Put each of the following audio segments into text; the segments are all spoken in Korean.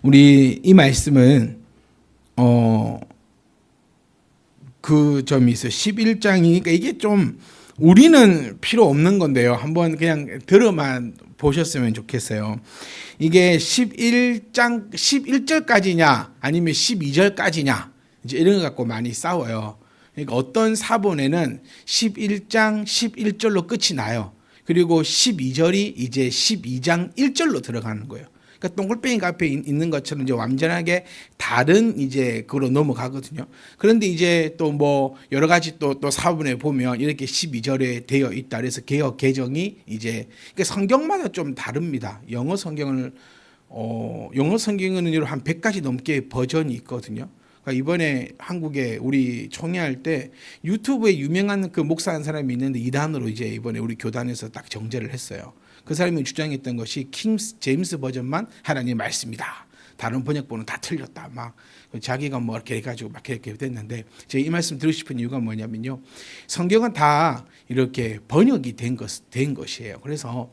우리 이 말씀은 그 점이 있어요. 11장이 그러니까 이게 좀 우리는 필요 없는 건데요. 한번 그냥 들어만 보셨으면 좋겠어요. 이게 11장 11절까지냐 아니면 12절까지냐 이제 이런 거 갖고 많이 싸워요. 그러니까 어떤 사본에는 11장 11절로 끝이 나요. 그리고 12절이 이제 12장 1절로 들어가는 거예요. 그러니까 동글뱅이가 앞에 있는 것처럼 이제 완전하게 다른 이제 그로 넘어가거든요. 그런데 이제 또 뭐 여러 가지 또 사본에 보면 이렇게 12절에 되어 있다. 그래서 개역 개정이 이제 그러니까 성경마다 좀 다릅니다. 영어 성경은 한 100가지 넘게 버전이 있거든요. 그러니까 이번에 한국에 우리 총회할 때 유튜브에 유명한 그 목사 한 사람이 있는데 이단으로 이제 이번에 우리 교단에서 딱 정제를 했어요. 그 사람이 주장했던 것이 킹 제임스 버전만 하나님의 말씀이다. 다른 번역본은 다 틀렸다. 막 자기가 뭐 이렇게 해가지고 막 이렇게 됐는데 제가 이 말씀 드리고 싶은 이유가 뭐냐면요. 성경은 다 이렇게 번역이 된 것이에요. 그래서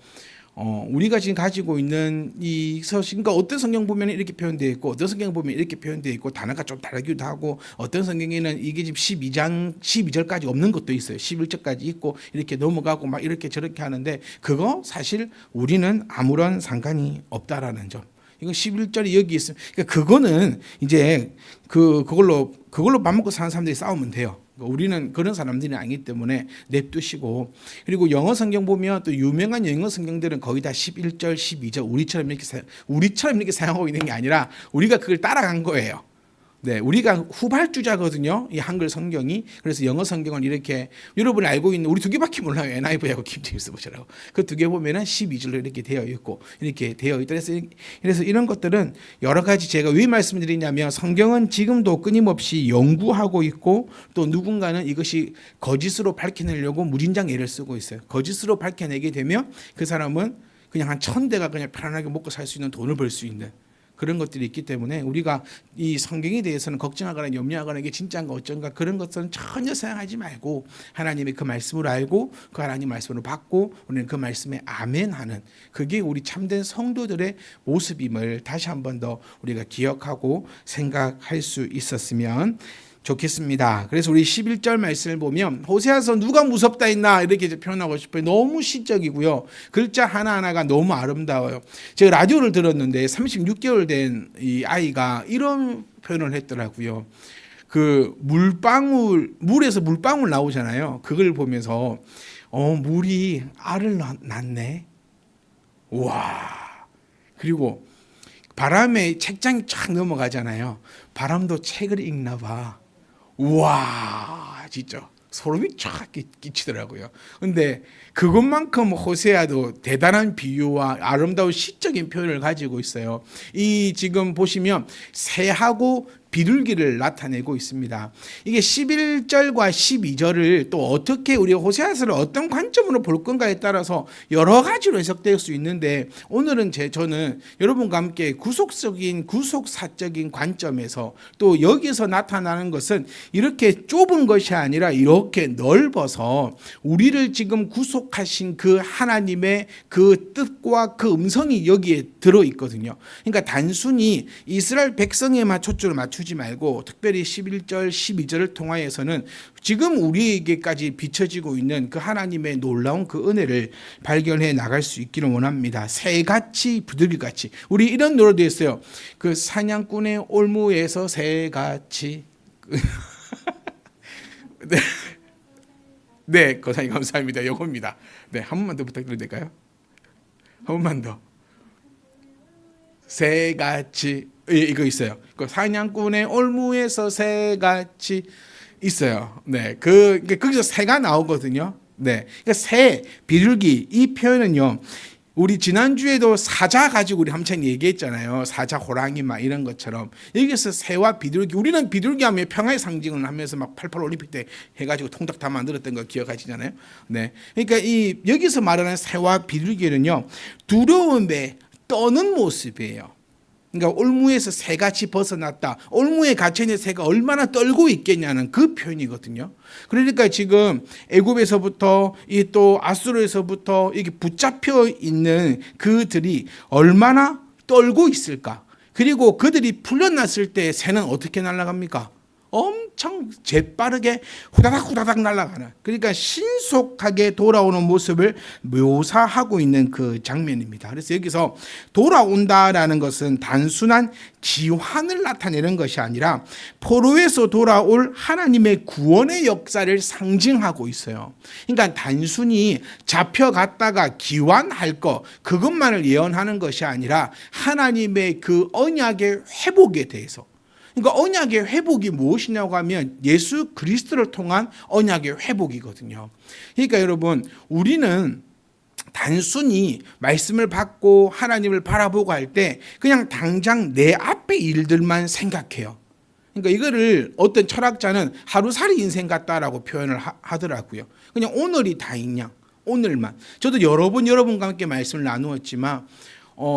우리가 지금 가지고 있는 이 서신, 그러니까 어떤 성경 보면 이렇게 표현되어 있고 어떤 성경 보면 이렇게 표현되어 있고 단어가 좀 다르기도 하고 어떤 성경에는 이게 지금 12절까지 없는 것도 있어요. 11절까지 있고 이렇게 넘어가고 막 이렇게 저렇게 하는데 그거 사실 우리는 아무런 상관이 없다라는 점. 이거 11절이 여기 있으면 그러니까 그거는 이제 그걸로 밥 먹고 사는 사람들이 싸우면 돼요. 우리는 그런 사람들이 아니기 때문에 냅두시고 그리고 영어 성경 보면 또 유명한 영어 성경들은 거의 다 11절, 12절 우리처럼 이렇게 사용하고 있는 게 아니라 우리가 그걸 따라간 거예요. 네, 우리가 후발주자거든요. 이 한글 성경이. 그래서 영어 성경은 이렇게 여러분이 알고 있는 우리 두 개밖에 몰라요. NIV하고 킹제임스 버전하고. 그 두 개 보면은 12절로 이렇게 되어 있고 이렇게 되어 있다. 그래서 이런 것들은 여러 가지 제가 왜 말씀드리냐면 성경은 지금도 끊임없이 연구하고 있고 또 누군가는 이것이 거짓으로 밝혀내려고 무진장 애를 쓰고 있어요. 거짓으로 밝혀내게 되면 그 사람은 그냥 한 1000대가 그냥 편안하게 먹고 살 수 있는 돈을 벌 수 있는 그런 것들이 있기 때문에 우리가 이 성경에 대해서는 걱정하거나 염려하거나 이게 진짜인가 어쩐가 그런 것들은 전혀 생각하지 말고 하나님의 그 말씀을 알고 그 하나님 말씀을 받고 우리는 그 말씀에 아멘하는 그게 우리 참된 성도들의 모습임을 다시 한 번 더 우리가 기억하고 생각할 수 있었으면 좋겠습니다. 그래서 우리 11절 말씀을 보면 호세아서 누가 무섭다 했나 이렇게 표현하고 싶어요. 너무 시적이고요. 글자 하나하나가 너무 아름다워요. 제가 라디오를 들었는데 36개월 된 이 아이가 이런 표현을 했더라고요. 그 물에서 물방울 나오잖아요. 그걸 보면서 물이 알을 낳네. 와. 그리고 바람에 책장이 쫙 넘어가잖아요. 바람도 책을 읽나 봐. 우와, 진짜 소름이 쫙 끼치더라고요. 근데 그것만큼 호세아도 대단한 비유와 아름다운 시적인 표현을 가지고 있어요. 이 지금 보시면 새하고 비둘기를 나타내고 있습니다. 이게 11절과 12절을 또 어떻게 우리 호세아서를 어떤 관점으로 볼 건가에 따라서 여러 가지로 해석될 수 있는데 오늘은 저는 여러분과 함께 구속사적인 관점에서 또 여기서 나타나는 것은 이렇게 좁은 것이 아니라 이렇게 넓어서 우리를 지금 구속하신 그 하나님의 그 뜻과 그 음성이 여기에 들어있거든요. 그러니까 단순히 이스라엘 백성에만 초점을 맞추지 말고 특별히 11절, 12절을 통하여서는 지금 우리에게까지 비춰지고 있는 그 하나님의 놀라운 그 은혜를 발견해 나갈 수 있기를 원합니다. 새같이 비둘기같이 우리 이런 노래도 있어요. 그 사냥꾼의 올무에서 새같이 네. 네, 고사님 감사합니다. 요겁니다. 네, 한 번만 더 부탁드려도 될까요? 한 번만 더. 새같이 이거 있어요. 그 사냥꾼의 올무에서 새같이 있어요. 네, 거기서 새가 나오거든요. 네, 그러니까 새, 비둘기 이 표현은요. 우리 지난주에도 사자 가지고 우리 한참 얘기했잖아요. 사자, 호랑이 막 이런 것처럼 여기서 새와 비둘기 우리는 비둘기 하면 평화의 상징을 하면서 막 88 올림픽 때 해가지고 통닭 다 만들었던 거 기억하시잖아요. 네, 그러니까 이 여기서 말하는 새와 비둘기는요 두려움에 떠는 모습이에요. 그러니까 올무에서 새같이 벗어났다. 올무에 갇혀있는 새가 얼마나 떨고 있겠냐는 그 표현이거든요. 그러니까 지금 애굽에서부터 이 또 아수르에서부터 이게 붙잡혀 있는 그들이 얼마나 떨고 있을까. 그리고 그들이 풀려났을 때 새는 어떻게 날아갑니까? 엄청 재빠르게 후다닥 날아가는, 그러니까 신속하게 돌아오는 모습을 묘사하고 있는 그 장면입니다. 그래서 여기서 돌아온다라는 것은 단순한 기환을 나타내는 것이 아니라 포로에서 돌아올 하나님의 구원의 역사를 상징하고 있어요. 그러니까 단순히 잡혀갔다가 기환할 것, 그것만을 예언하는 것이 아니라 하나님의 그 언약의 회복에 대해서, 그러니까 언약의 회복이 무엇이냐고 하면 예수 그리스도를 통한 언약의 회복이거든요. 그러니까 여러분, 우리는 단순히 말씀을 받고 하나님을 바라보고 할 때 그냥 당장 내 앞의 일들만 생각해요. 그러니까 이거를 어떤 철학자는 하루살이 인생 같다라고 표현을 하더라고요. 그냥 오늘이 다인 양, 오늘만. 저도 여러 번 여러분과 함께 말씀을 나누었지만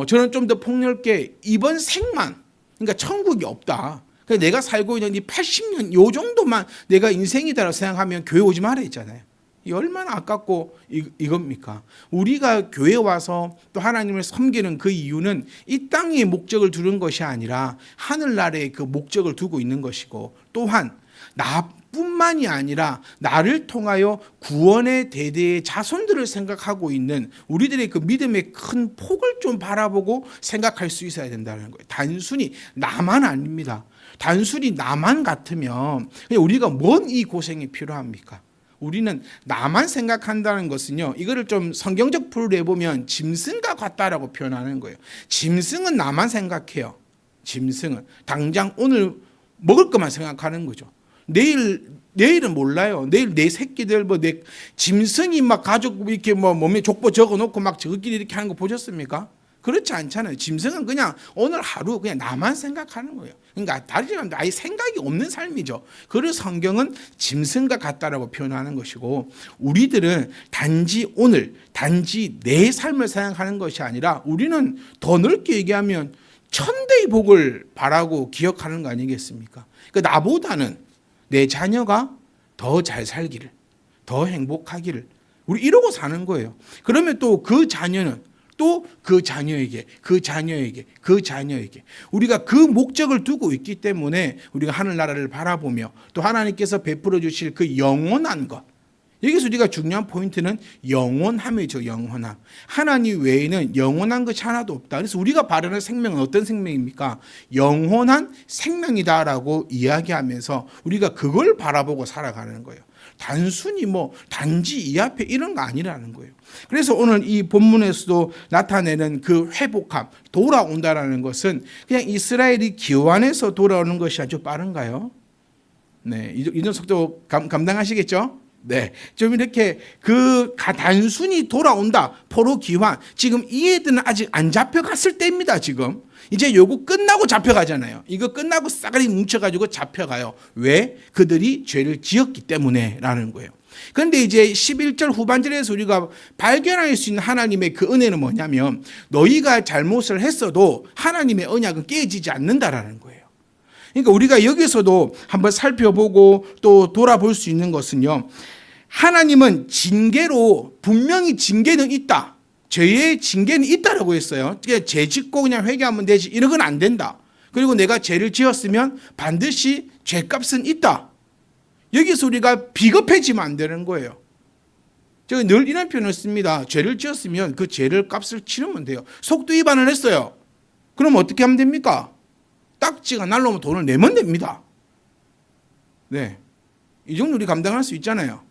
저는 좀 더 폭넓게 이번 생만, 그러니까 천국이 없다. 그러니까 내가 살고 있는 이 80년 요 정도만 내가 인생이다라고 생각하면 교회 오지 말아 했잖아요. 이 얼마나 아깝고 이겁니까? 우리가 교회 와서 또 하나님을 섬기는 그 이유는 이 땅에 목적을 두는 것이 아니라 하늘나라에 그 목적을 두고 있는 것이고, 또한 나뿐만이 아니라 나를 통하여 구원의 대대의 자손들을 생각하고 있는 우리들의 그 믿음의 큰 폭을 좀 바라보고 생각할 수 있어야 된다는 거예요. 단순히 나만 아닙니다. 단순히 나만 같으면 우리가 뭔 이 고생이 필요합니까? 우리는 나만 생각한다는 것은요, 이거를 좀 성경적 풀을 해보면 짐승과 같다라고 표현하는 거예요. 짐승은 나만 생각해요. 짐승은 당장 오늘 먹을 것만 생각하는 거죠. 내일은 몰라요. 내일 내 새끼들 내 짐승이 막 가족 이렇게 몸에 족보 적어놓고 막 저끼리 이렇게 하는 거 보셨습니까? 그렇지 않잖아요. 짐승은 그냥 오늘 하루 그냥 나만 생각하는 거예요. 그러니까 다른 사람들 아예 생각이 없는 삶이죠. 그래서 성경은 짐승과 같다라고 표현하는 것이고, 우리들은 단지 오늘, 단지 내 삶을 생각하는 것이 아니라 우리는 더 넓게 얘기하면 천대의 복을 바라고 기억하는 거 아니겠습니까? 그러니까 나보다는 내 자녀가 더 잘 살기를, 더 행복하기를, 우리 이러고 사는 거예요. 그러면 또 그 자녀는 또 그 자녀에게 우리가 그 목적을 두고 있기 때문에 우리가 하늘나라를 바라보며 또 하나님께서 베풀어 주실 그 영원한 것, 여기서 우리가 중요한 포인트는 영원함이죠. 영원함. 하나님 외에는 영원한 것이 하나도 없다. 그래서 우리가 바라는 생명은 어떤 생명입니까? 영원한 생명이다라고 이야기하면서 우리가 그걸 바라보고 살아가는 거예요. 단순히 단지 이 앞에 이런 거 아니라는 거예요. 그래서 오늘 이 본문에서도 나타내는 그 회복함, 돌아온다라는 것은 그냥 이스라엘이 기환해서 돌아오는 것이 아주 빠른가요? 네, 이 녀석도 감당하시겠죠? 네, 좀 이렇게 단순히 돌아온다, 포로 기환. 지금 이 애들은 아직 안 잡혀갔을 때입니다. 지금 이제 요거 끝나고 잡혀가잖아요. 이거 끝나고 싸그리 뭉쳐가지고 잡혀가요. 왜? 그들이 죄를 지었기 때문에라는 거예요. 그런데 이제 11절 후반절에서 우리가 발견할 수 있는 하나님의 그 은혜는 뭐냐면, 너희가 잘못을 했어도 하나님의 언약은 깨지지 않는다라는 거예요. 그러니까 우리가 여기서도 한번 살펴보고 또 돌아볼 수 있는 것은요, 하나님은 징계로, 분명히 징계는 있다, 죄의 징계는 있다라고 했어요. 죄 짓고 그냥 회개하면 되지 이런 건 안 된다. 그리고 내가 죄를 지었으면 반드시 죄값은 있다. 여기서 우리가 비겁해지면 안 되는 거예요. 제가 늘 이런 표현을 씁니다. 죄를 지었으면 그 죄를 값을 치르면 돼요. 속도 위반을 했어요. 그럼 어떻게 하면 됩니까? 딱지가 날라오면 돈을 내면 됩니다. 네, 이 정도 우리 감당할 수 있잖아요.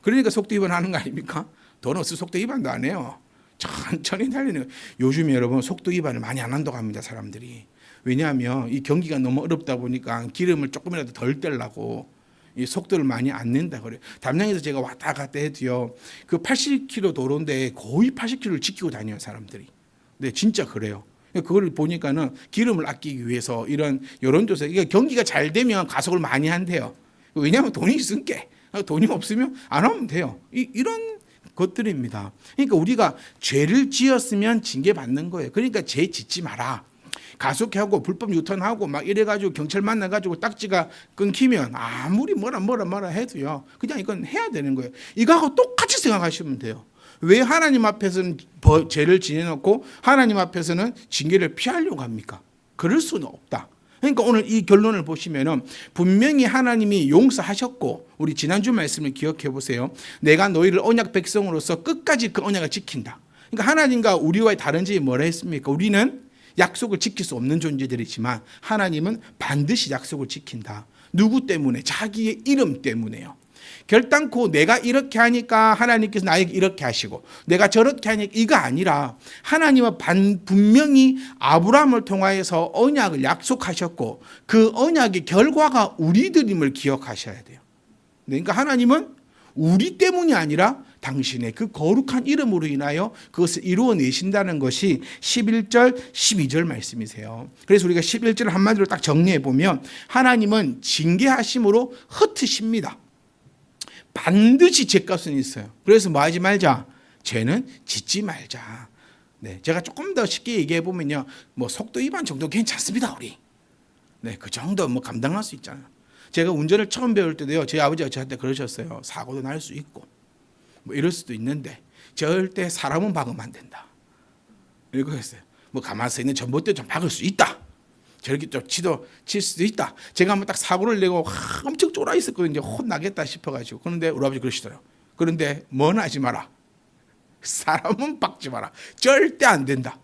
그러니까 속도 위반하는 거 아닙니까? 돈 없으면 속도 위반도 안 해요. 천천히 달리는. 요즘에 여러분 속도 위반을 많이 안 한다고 합니다, 사람들이. 왜냐하면 이 경기가 너무 어렵다 보니까 기름을 조금이라도 덜 떼려고 이 속도를 많이 안 낸다 그래요. 담양에서 제가 왔다 갔다 해도요, 그 80km 도로인데 거의 80km를 지키고 다녀요, 사람들이. 네, 진짜 그래요. 그걸 보니까는 기름을 아끼기 위해서 이런 여론조사, 그러니까 경기가 잘 되면 가속을 많이 한대요. 왜냐하면 돈이 있으니까. 돈이 없으면 안 하면 돼요. 이런 것들입니다. 그러니까 우리가 죄를 지었으면 징계받는 거예요. 그러니까 죄 짓지 마라. 가속하고 불법 유턴하고 막 이래가지고 경찰 만나가지고 딱지가 끊기면 아무리 뭐라 해도요, 그냥 이건 해야 되는 거예요. 이거하고 똑같이 생각하시면 돼요. 왜 하나님 앞에서는 죄를 지내놓고 하나님 앞에서는 징계를 피하려고 합니까? 그럴 수는 없다. 그러니까 오늘 이 결론을 보시면은 분명히 하나님이 용서하셨고, 우리 지난주 말씀을 기억해 보세요. 내가 너희를 언약 백성으로서 끝까지 그 언약을 지킨다. 그러니까 하나님과 우리와의 다른 점이 뭐라 했습니까? 우리는 약속을 지킬 수 없는 존재들이지만 하나님은 반드시 약속을 지킨다. 누구 때문에? 자기의 이름 때문에요. 결단코 내가 이렇게 하니까 하나님께서 나에게 이렇게 하시고 내가 저렇게 하니까 이거 아니라 하나님은 분명히 아브라함을 통하여서 언약을 약속하셨고 그 언약의 결과가 우리들임을 기억하셔야 돼요. 그러니까 하나님은 우리 때문이 아니라 당신의 그 거룩한 이름으로 인하여 그것을 이루어내신다는 것이 11절, 12절 말씀이세요. 그래서 우리가 11절을 한마디로 딱 정리해 보면 하나님은 징계하심으로 흩으십니다. 반드시 죄값은 있어요. 그래서 뭐 하지 말자? 죄는 짓지 말자. 네, 제가 조금 더 쉽게 얘기해 보면요, 뭐 속도 위반 정도 괜찮습니다, 우리. 네, 그 정도 뭐 감당할 수 있잖아요. 제가 운전을 처음 배울 때도요, 제 아버지가 저한테 그러셨어요. 사고도 날 수 있고, 뭐 이럴 수도 있는데 절대 사람은 박으면 안 된다. 이렇게 했어요. 뭐 가만히 서 있는 전봇대 좀 박을 수 있다. 저렇게 좀 치도 칠 수도 있다. 제가 한번 딱 사고를 내고 엄청 쫄아 있었거든요. 혼나겠다 싶어가지고. 그런데 우리 아버지 그러시더라고요. 그런데 뭐는 하지 마라. 사람은 박지 마라. 절대 안 된다.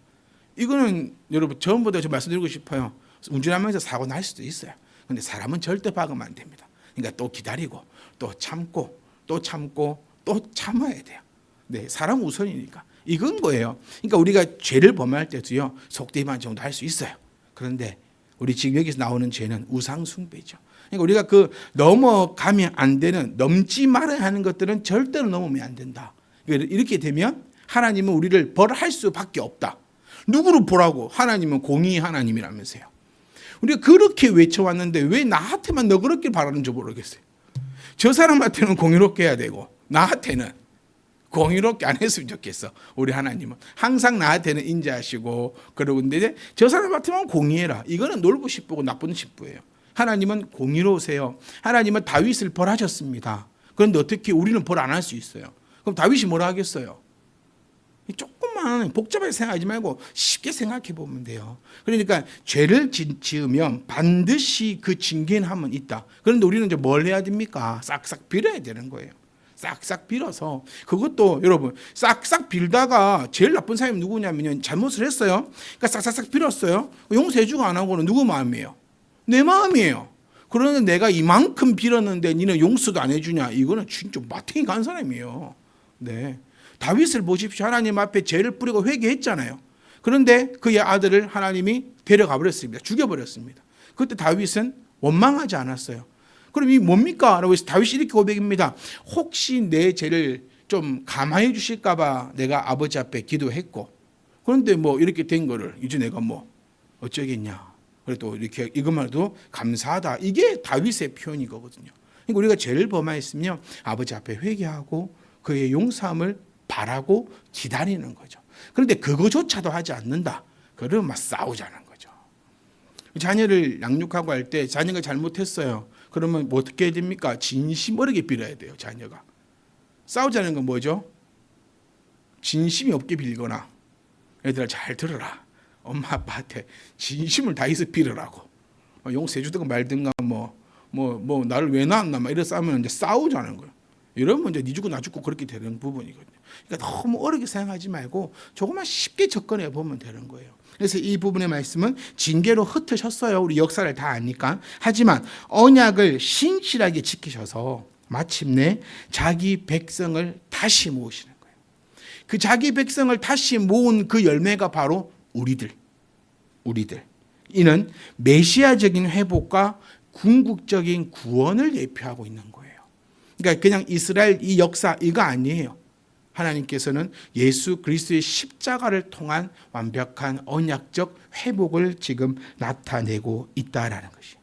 이거는 여러분 전부 다 좀 말씀드리고 싶어요. 운전하면서 사고 날 수도 있어요. 근데 사람은 절대 박으면 안 됩니다. 그러니까 또 기다리고 또 참고 또 참고 또 참아야 돼요. 네, 사람 우선이니까. 이건 거예요. 그러니까 우리가 죄를 범할 때도요, 속도 위반 정도 할 수 있어요. 그런데 우리 지금 여기서 나오는 죄는 우상 숭배죠. 그러니까 우리가 그 넘어가면 안 되는, 넘지 말아야 하는 것들은 절대로 넘으면 안 된다. 이렇게 되면 하나님은 우리를 벌할 수밖에 없다. 누구를 보라고? 하나님은 공의 하나님이라면서요. 우리가 그렇게 외쳐왔는데 왜 나한테만 너그럽게 바라는지 모르겠어요. 저 사람한테는 공의롭게 해야 되고 나한테는 공의롭게 안 했으면 좋겠어. 우리 하나님은 항상 나한테는 인자하시고 그러는데 저 사람한테만 공의해라. 이거는 놀고 싶고 나쁜 싶고예요. 하나님은 공의로우세요. 하나님은 다윗을 벌하셨습니다. 그런데 어떻게 우리는 벌 안 할 수 있어요? 그럼 다윗이 뭐라 하겠어요? 조금만 복잡하게 생각하지 말고 쉽게 생각해 보면 돼요. 그러니까 죄를 지으면 반드시 그 징계는 하면 있다. 그런데 우리는 이제 뭘 해야 됩니까? 싹싹 빌어야 되는 거예요. 싹싹 빌어서, 그것도 여러분 싹싹 빌다가 제일 나쁜 사람이 누구냐면 잘못을 했어요. 그러니까 싹싹싹 빌었어요. 용서해주고 안 하고는 누구 마음이에요? 내 마음이에요. 그런데 내가 이만큼 빌었는데 니는 용서도 안 해주냐? 이거는 진짜 마탱이 간 사람이에요. 네, 다윗을 보십시오. 하나님 앞에 죄를 뿌리고 회개했잖아요. 그런데 그의 아들을 하나님이 데려가 버렸습니다. 죽여버렸습니다. 그때 다윗은 원망하지 않았어요. 그럼 이 뭡니까? 라고 해서 다윗이 이렇게 고백입니다. 혹시 내 죄를 좀 감화해 주실까 봐 내가 아버지 앞에 기도했고, 그런데 뭐 이렇게 된 거를 이제 내가 뭐 어쩌겠냐. 그래도 이렇게 이것만 해도 감사하다. 이게 다윗의 표현이거든요. 그러니까 우리가 죄를 범하였으면 아버지 앞에 회개하고 그의 용서함을 바라고 기다리는 거죠. 그런데 그거조차도 하지 않는다. 그러면 막 싸우자는 거죠. 자녀를 양육하고 할 때 자녀가 잘못했어요. 그러면 뭐 어떻게 해야 됩니까? 진심 어리게 빌어야 돼요. 자녀가. 싸우자는 건 뭐죠? 진심이 없게 빌거나, 애들아 잘 들어라. 엄마 아빠한테 진심을 다해서 빌으라고. 용서해 주든가 말든가 뭐 나를 왜 낳았나 막 이래 싸우면 이제 싸우자는 거예요. 이러면 이제 니 죽고 나 죽고 그렇게 되는 부분이거든요. 그러니까 너무 어렵게 생각하지 말고 조금만 쉽게 접근해 보면 되는 거예요. 그래서 이 부분의 말씀은 징계로 흩으셨어요. 우리 역사를 다 아니까. 하지만 언약을 신실하게 지키셔서 마침내 자기 백성을 다시 모으시는 거예요. 그 자기 백성을 다시 모은 그 열매가 바로 우리들. 이는 메시아적인 회복과 궁극적인 구원을 예표하고 있는 거예요. 그러니까 그냥 이스라엘 이 역사 이거 아니에요. 하나님께서는 예수 그리스도의 십자가를 통한 완벽한 언약적 회복을 지금 나타내고 있다라는 것이.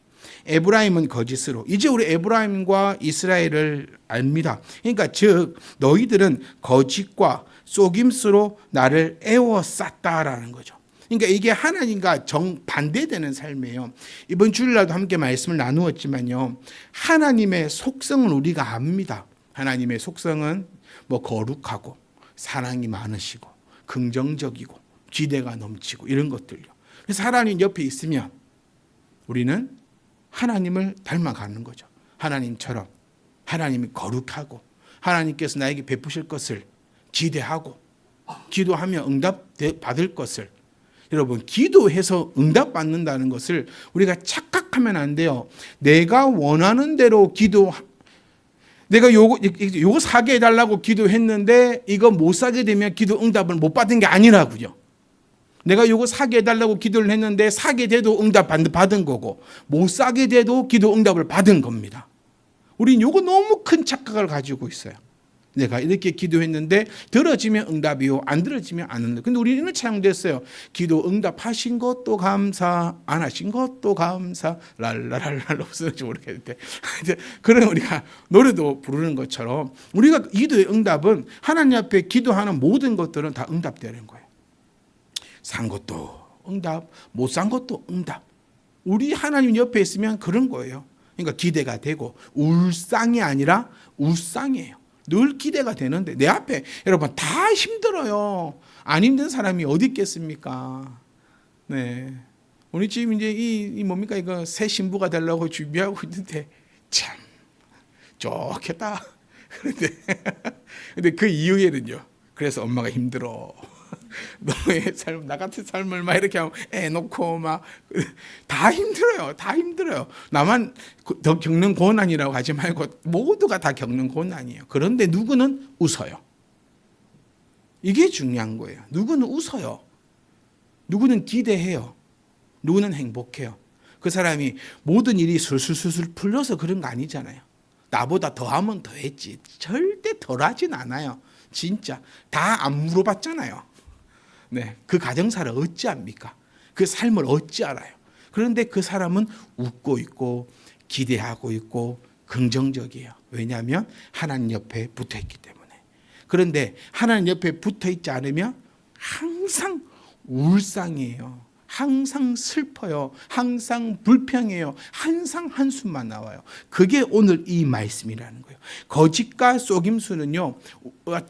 에브라임은 거짓으로, 이제 우리 에브라임과 이스라엘을 압니다. 그러니까 즉 너희들은 거짓과 속임수로 나를 애워쌌다라는 거죠. 그러니까 이게 하나님과 정반대되는 삶이에요. 이번 주일날도 함께 말씀을 나누었지만요, 하나님의 속성은 우리가 압니다. 하나님의 속성은 뭐 거룩하고 사랑이 많으시고 긍정적이고 기대가 넘치고 이런 것들요. 그래서 하나님 옆에 있으면 우리는 하나님을 닮아가는 거죠. 하나님처럼 하나님이 거룩하고 하나님께서 나에게 베푸실 것을 기대하고 기도하며 응답 받을 것을, 여러분 기도해서 응답 받는다는 것을 우리가 착각하면 안 돼요. 내가 원하는 대로 내가 요거 사게 해달라고 기도했는데 이거 못 사게 되면 기도 응답을 못 받은 게 아니라고요. 내가 요거 사게 해달라고 기도를 했는데 사게 돼도 응답 받은 거고 못 사게 돼도 기도 응답을 받은 겁니다. 우린 요거 너무 큰 착각을 가지고 있어요. 내가 이렇게 기도했는데 들어지면 응답이요, 안 들어지면 안 응답. 근데 우리는 이런 차용됐어요. 기도 응답하신 것도 감사, 안 하신 것도 감사, 랄랄랄랄 없어질지 모르겠는데 그런 우리가 노래도 부르는 것처럼 우리가 기도의 응답은 하나님 앞에 기도하는 모든 것들은 다 응답되는 거예요. 산 것도 응답, 못 산 것도 응답. 우리 하나님 옆에 있으면 그런 거예요. 그러니까 기대가 되고 울상이 아니라 울상이에요. 늘 기대가 되는데 내 앞에 여러분 다 힘들어요. 안 힘든 사람이 어디 있겠습니까? 네, 우리 지금 이제 이 뭡니까 이거 새 신부가 되려고 준비하고 있는데 참 좋겠다. 근데 그 이후에는요. 그래서 엄마가 힘들어. 너의 삶, 나 같은 삶을 막 이렇게 하면 애 놓고 막 다 힘들어요. 다 힘들어요. 나만 더 겪는 고난이라고 하지 말고 모두가 다 겪는 고난이에요. 그런데 누구는 웃어요. 이게 중요한 거예요. 누구는 웃어요. 누구는 기대해요. 누구는 행복해요. 그 사람이 모든 일이 술술술술 풀려서 그런 거 아니잖아요. 나보다 더하면 더했지. 절대 덜하진 않아요. 진짜 다 안 물어봤잖아요. 네, 그 가정사를 어찌합니까? 그 삶을 어찌 알아요? 그런데 그 사람은 웃고 있고 기대하고 있고 긍정적이에요. 왜냐하면 하나님 옆에 붙어있기 때문에. 그런데 하나님 옆에 붙어있지 않으면 항상 울상이에요. 항상 슬퍼요. 항상 불평해요. 항상 한숨만 나와요. 그게 오늘 이 말씀이라는 거예요. 거짓과 속임수는요,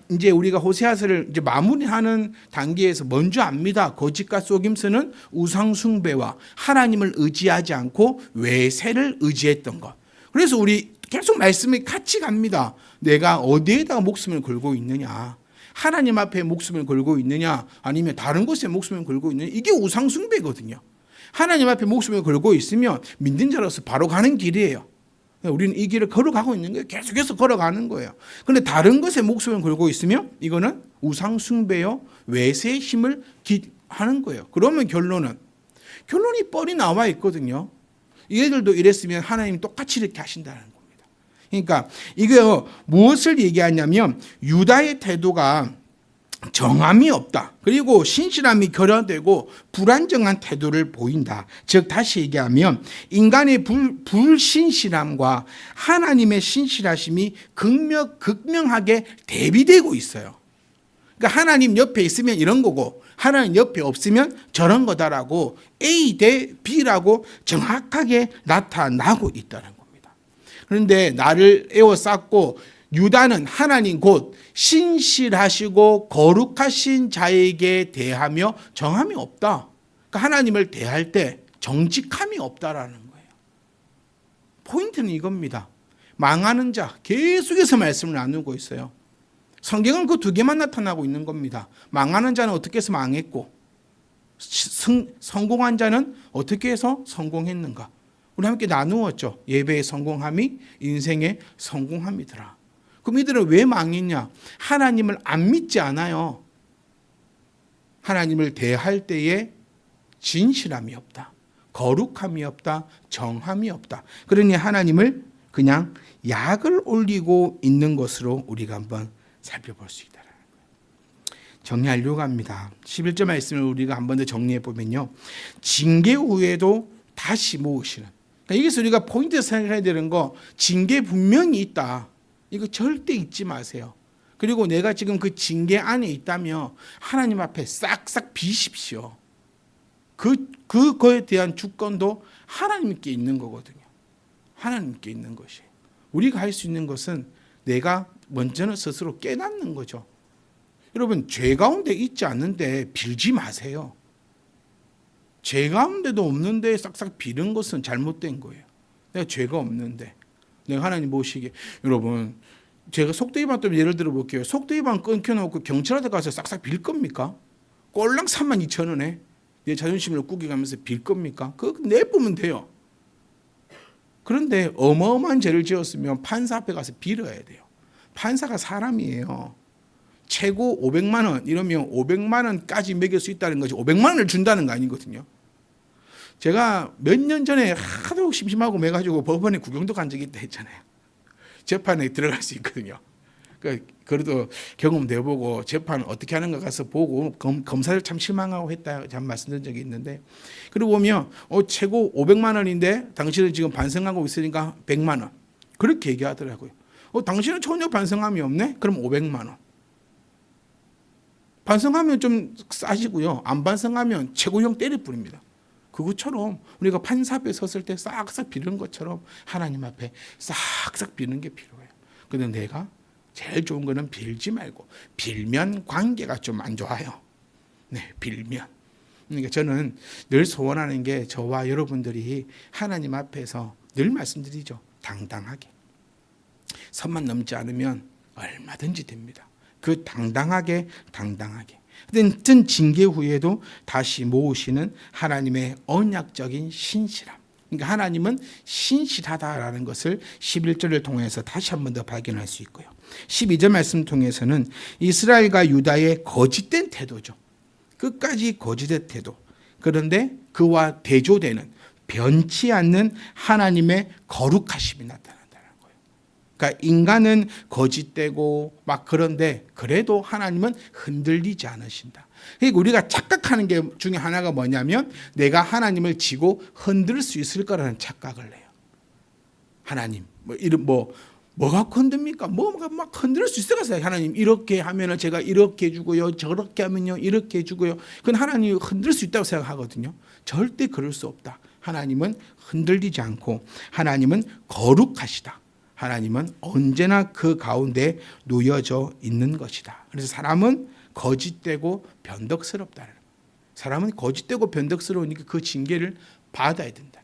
이제 우리가 호세아서를 이제 마무리하는 단계에서 먼저 압니다. 거짓과 속임수는 우상숭배와 하나님을 의지하지 않고 외세를 의지했던 것. 그래서 우리 계속 말씀이 같이 갑니다. 내가 어디에다가 목숨을 걸고 있느냐. 하나님 앞에 목숨을 걸고 있느냐 아니면 다른 곳에 목숨을 걸고 있느냐. 이게 우상숭배거든요. 하나님 앞에 목숨을 걸고 있으면 믿는 자로서 바로 가는 길이에요. 우리는 이 길을 걸어가고 있는 거예요. 계속해서 걸어가는 거예요. 그런데 다른 것에 목숨을 걸고 있으면 이거는 우상숭배요 외세의 힘을 하는 거예요. 그러면 결론이 뻔히 나와 있거든요. 얘들도 이랬으면 하나님 똑같이 이렇게 하신다는 거예요. 그러니까 이거 무엇을 얘기하냐면 유다의 태도가 정함이 없다. 그리고 신실함이 결여되고 불안정한 태도를 보인다. 즉 다시 얘기하면 인간의 불신실함과 하나님의 신실하심이 극명하게 대비되고 있어요. 그러니까 하나님 옆에 있으면 이런 거고 하나님 옆에 없으면 저런 거다라고 A 대 B라고 정확하게 나타나고 있다는 거예요. 그런데 나를 에워쌌고 유다는 하나님 곧 신실하시고 거룩하신 자에게 대하며 정함이 없다. 그러니까 하나님을 대할 때 정직함이 없다라는 거예요. 포인트는 이겁니다. 망하는 자 계속해서 말씀을 나누고 있어요. 성경은 그 두 개만 나타나고 있는 겁니다. 망하는 자는 어떻게 해서 망했고 성공한 자는 어떻게 해서 성공했는가. 우리 함께 나누었죠. 예배의 성공함이 인생의 성공함이더라. 그럼 이들은 왜 망했냐? 하나님을 안 믿지 않아요. 하나님을 대할 때에 진실함이 없다. 거룩함이 없다. 정함이 없다. 그러니 하나님을 그냥 약을 올리고 있는 것으로 우리가 한번 살펴볼 수 있다는 거예요. 정리하려고 합니다. 11절 말씀을 우리가 한 번 더 정리해 보면요. 징계 후에도 다시 모으시는. 여기서 우리가 포인트 생각해야 되는 거 징계 분명히 있다. 이거 절대 잊지 마세요. 그리고 내가 지금 그 징계 안에 있다면 하나님 앞에 싹싹 비십시오. 그거에 대한 주권도 하나님께 있는 거거든요. 하나님께 있는 것이. 우리가 할 수 있는 것은 내가 먼저는 스스로 깨닫는 거죠. 여러분 죄 가운데 있지 않는데 빌지 마세요. 죄 가운데도 없는데 싹싹 비는 것은 잘못된 거예요. 내가 죄가 없는데 내가 하나님 모시게. 여러분, 제가 속도 위반 또 예를 들어 볼게요. 속도 위반 끊겨놓고 경찰한테 가서 싹싹 빌 겁니까? 꼴랑 32,000원에 내 자존심을 꾸겨가면서 빌 겁니까? 그거 내보면 돼요. 그런데 어마어마한 죄를 지었으면 판사 앞에 가서 빌어야 돼요. 판사가 사람이에요. 최고 500만 원 이러면 500만 원까지 매길 수 있다는 거지 500만 원을 준다는 거 아니거든요. 제가 몇 년 전에 하도 심심하고 매가지고 법원에 구경도 간 적이 있다 했잖아요. 재판에 들어갈 수 있거든요. 그래도 경험도 해보고 재판 어떻게 하는가 가서 보고 검사를 참 실망하고 했다 참 말씀드린 적이 있는데, 그리고 보면 최고 500만 원인데 당신은 지금 반성하고 있으니까 100만 원 그렇게 얘기하더라고요. 당신은 전혀 반성함이 없네? 그럼 500만 원. 반성하면 좀 싸시고요. 안 반성하면 최고형 때릴 뿐입니다. 그것처럼 우리가 판사 앞에 섰을 때 싹싹 비는 것처럼 하나님 앞에 싹싹 비는 게 필요해요. 그런데 내가 제일 좋은 거는 빌지 말고, 빌면 관계가 좀 안 좋아요. 네, 빌면. 그러니까 저는 늘 소원하는 게 저와 여러분들이 하나님 앞에서 늘 말씀드리죠. 당당하게. 선만 넘지 않으면 얼마든지 됩니다. 그 당당하게. 어떤 징계 후에도 다시 모으시는 하나님의 언약적인 신실함. 그러니까 하나님은 신실하다라는 것을 11절을 통해서 다시 한 번 더 발견할 수 있고요. 12절 말씀 통해서는 이스라엘과 유다의 거짓된 태도죠. 끝까지 거짓된 태도. 그런데 그와 대조되는 변치 않는 하나님의 거룩하심이 나타난다는 거예요. 그러니까 인간은 거짓되고 막 그런데 그래도 하나님은 흔들리지 않으신다. 그러니까 우리가 착각하는 게 중에 하나가 뭐냐면 내가 하나님을 지고 흔들 수 있을 거라는 착각을 해요. 하나님 뭐가 흔듭니까? 뭐가 막 흔들 수 있어요. 하나님 이렇게 하면은 제가 이렇게 해주고요, 저렇게 하면요 이렇게 해주고요. 그건 하나님이 흔들 수 있다고 생각하거든요. 절대 그럴 수 없다. 하나님은 흔들리지 않고 하나님은 거룩하시다. 하나님은 언제나 그 가운데 놓여져 있는 것이다. 그래서 사람은 거짓되고 변덕스럽다. 사람은 거짓되고 변덕스러우니까 그 징계를 받아야 된다.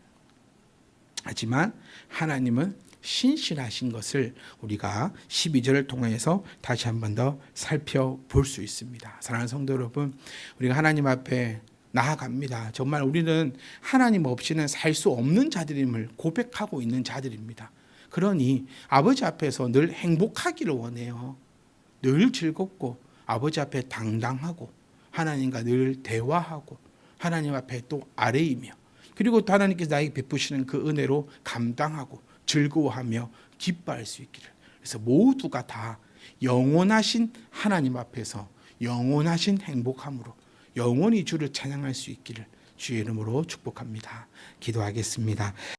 하지만 하나님은 신실하신 것을 우리가 12절을 통해서 다시 한 번 더 살펴볼 수 있습니다. 사랑하는 성도 여러분, 우리가 하나님 앞에 나아갑니다. 정말 우리는 하나님 없이는 살 수 없는 자들임을 고백하고 있는 자들입니다. 그러니 아버지 앞에서 늘 행복하기를 원해요. 늘 즐겁고 아버지 앞에 당당하고 하나님과 늘 대화하고 하나님 앞에 또 아뢰이며, 그리고 또 하나님께서 나에게 베푸시는 그 은혜로 감당하고 즐거워하며 기뻐할 수 있기를. 그래서 모두가 다 영원하신 하나님 앞에서 영원하신 행복함으로 영원히 주를 찬양할 수 있기를 주의 이름으로 축복합니다. 기도하겠습니다.